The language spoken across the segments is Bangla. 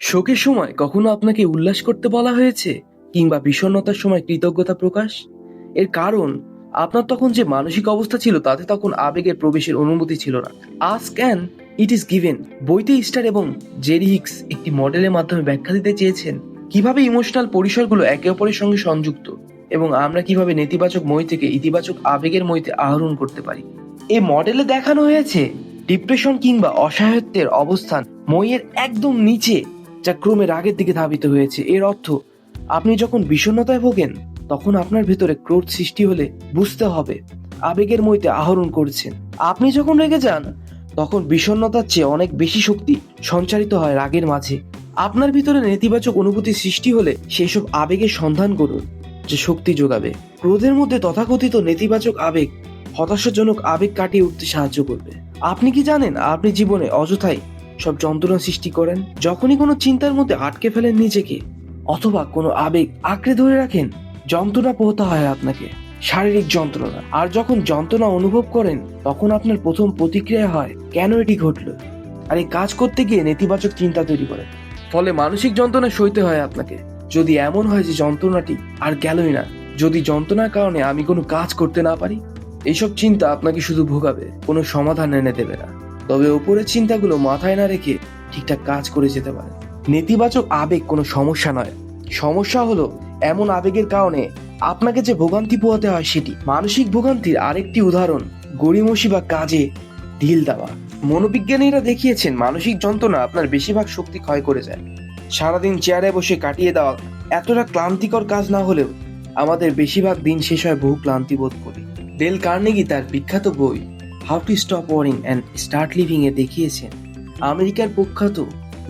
শোকের সময় কখনো আপনাকে উল্লাস করতে বলা হয়েছে, কিংবা বিষণ্ণতার সময় কৃতজ্ঞতা প্রকাশ? এর কারণ আপনার তখন যে মানসিক অবস্থা ছিল তাতে তখন আবেগের প্রবেশের অনুমতি ছিল না। Ask and it is given বইতে স্টার এবং জেরি হিক্স একটি মডেলের মাধ্যমে ব্যাখ্যা দিতে চেয়েছেন কিভাবে ইমোশনাল পরিসরগুলো একে অপরের সঙ্গে সংযুক্ত, এবং আমরা কিভাবে নেতিবাচক মই থেকে ইতিবাচক আবেগের মইতে আহরণ করতে পারি। এই মডেলে দেখানো হয়েছে ডিপ্রেশন কিংবা অসহায়ত্বের অবস্থান মইয়ের একদম নিচে, যা ক্রমে রাগের দিকে ধাবিত হয়েছে। এর অর্থ, আপনি যখন বিষণ্ণতায় ভোগেন তখন আপনার ভেতরে ক্রোধ সৃষ্টি হলে বুঝতে হবে আবেগের মইতে আহরণ করছেন। আপনি যখন রেগে যান তখন বিষণ্ণতার চেয়ে অনেক বেশি শক্তি সঞ্চারিত হয় রাগের মাঝে। আপনার ভিতরে নেতিবাচক অনুভূতি সৃষ্টি হলে সেই সব আবেগের সন্ধান করুন যে শক্তি যোগাবে। ক্রোধের মধ্যে তথাকথিত নেতিবাচক আবেগ হতাশাজনক আবেগ কাটিয়ে উঠতে সাহায্য করবে। আপনি কি জানেন আপনি জীবনে অযথাই সব যন্ত্রণা সৃষ্টি করেন? যখনই কোনো চিন্তার মধ্যে আটকে ফেলেন নিজেকে, অথবা কোনো আবেগ আঁকড়ে ধরে রাখেন, যন্ত্রণা পোহাতে হয় আপনাকে, শারীরিক যন্ত্রণা। আর যখন যন্ত্রণা অনুভব করেন তখন আপনার প্রথম প্রতিক্রিয়া হয় কেন এটি ঘটলো, আর এই কাজ করতে গিয়ে নেতিবাচক চিন্তা তৈরি করে। ফলে মানসিক যন্ত্রণা সইতে হয় আপনাকে। যদি এমন হয় যে যন্ত্রণাটি আর গেলই না, যদি যন্ত্রণার কারণে আমি কোনো কাজ করতে না পারি, এইসব চিন্তা আপনাকে শুধু ভোগাবে, কোনো সমাধান এনে দেবে না। তবে উপরের চিন্তাগুলো মাথায় না রেখে ঠিকঠাক কাজ করে যেতে পারে। নেতিবাচক আবেগ কোনো সমস্যা নয়, সমস্যা হলো এমন আবেগের কারণে আপনাকে যে ভোগান্তি পোহাতে হয় সেটি। মানসিক ভোগান্তির আরেকটি উদাহরণ গড়িমসি বা কাজে ঢিল দেওয়া। মনোবিজ্ঞানীরা দেখিয়েছেন মানসিক যন্ত্রণা আপনার বেশিরভাগ শক্তি ক্ষয় করে যায়। সারাদিন চেয়ারে বসে কাটিয়ে দেওয়া এতটা ক্লান্তিকর কাজ না হলেও আমাদের বেশিরভাগ দিন শেষ হয় বহু ক্লান্তি বোধ করি। ডেল কার্নেগি তার বিখ্যাত বই how to stop worrying and start living এ দেখিয়েছেন আমেরিকার প্রখ্যাত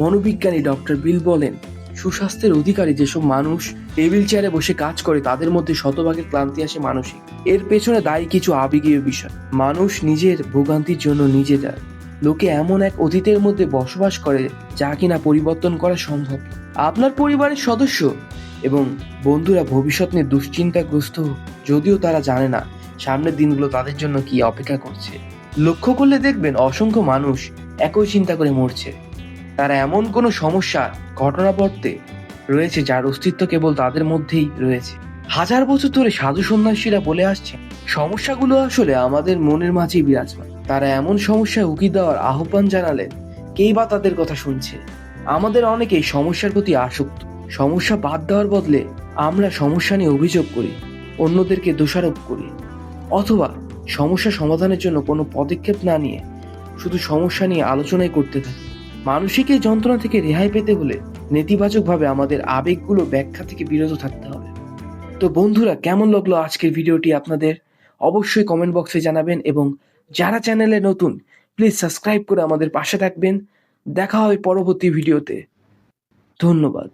মনোবিজ্ঞানী ডক্টর বিল বলেন, সুস্বাস্থ্যের অধিকারী যেসব মানুষ টেবিল চেয়ারে বসে কাজ করে তাদের মধ্যে শতভাগের ক্লান্তি আসে মানসিক। এর পেছনে দায়ী কিছু আবেগীয় বিষয়। মানুষ নিজের ভোগান্তির জন্য নিজে যায়। লোকে এমন এক অতীতের মধ্যে বসবাস করে যা কিনা পরিবর্তন করা সম্ভব। আপনার পরিবারের সদস্য এবং বন্ধুরা ভবিষ্যৎ নিয়ে দুশ্চিন্তাগ্রস্ত, যদিও তারা জানে না সামনের দিনগুলো তাদের জন্য কি অপেক্ষা করছে। লক্ষ্য করলে দেখবেন অসংখ্য মানুষ একই চিন্তা করে মরছে। তারা এমন কোনো সমস্যা ঘটনাবর্তে রয়েছে যার অস্তিত্ব কেবল তাদের মধ্যেই রয়েছে। হাজার বছর ধরে সাধু সন্ন্যাসীরা বলে আসছে সমস্যাগুলো আসলে আমাদের মনের মাঝেই বিরাজমান। তারা এমন সমস্যায় উকি দেওয়ার আহ্বান জানালেন, কেই বা তাদের কথা শুনছে? আমাদের অনেকেই সমস্যার প্রতি আসক্ত। সমস্যা বাদ দেওয়ার বদলে আমরা সমস্যা নিয়ে অভিযোগ করি, অন্যদেরকে দোষারোপ করি, অথবা সমস্যা সমাধানের জন্য কোনো পদক্ষেপ না নিয়ে শুধু সমস্যা নিয়ে আলোচনাই করতে থাকি। মানসিক এই যন্ত্রণা থেকে রেহাই পেতে হলে নেতিবাচকভাবে আমাদের আবেগগুলো ব্যাখ্যা থেকে বিরত থাকতে হবে। তো বন্ধুরা, কেমন লাগলো আজকের ভিডিওটি আপনাদের? অবশ্যই কমেন্ট বক্সে জানাবেন, এবং যারা চ্যানেলে নতুন প্লিজ সাবস্ক্রাইব করে আমাদের পাশে থাকবেন। দেখা হবে পরবর্তী ভিডিওতে। ধন্যবাদ।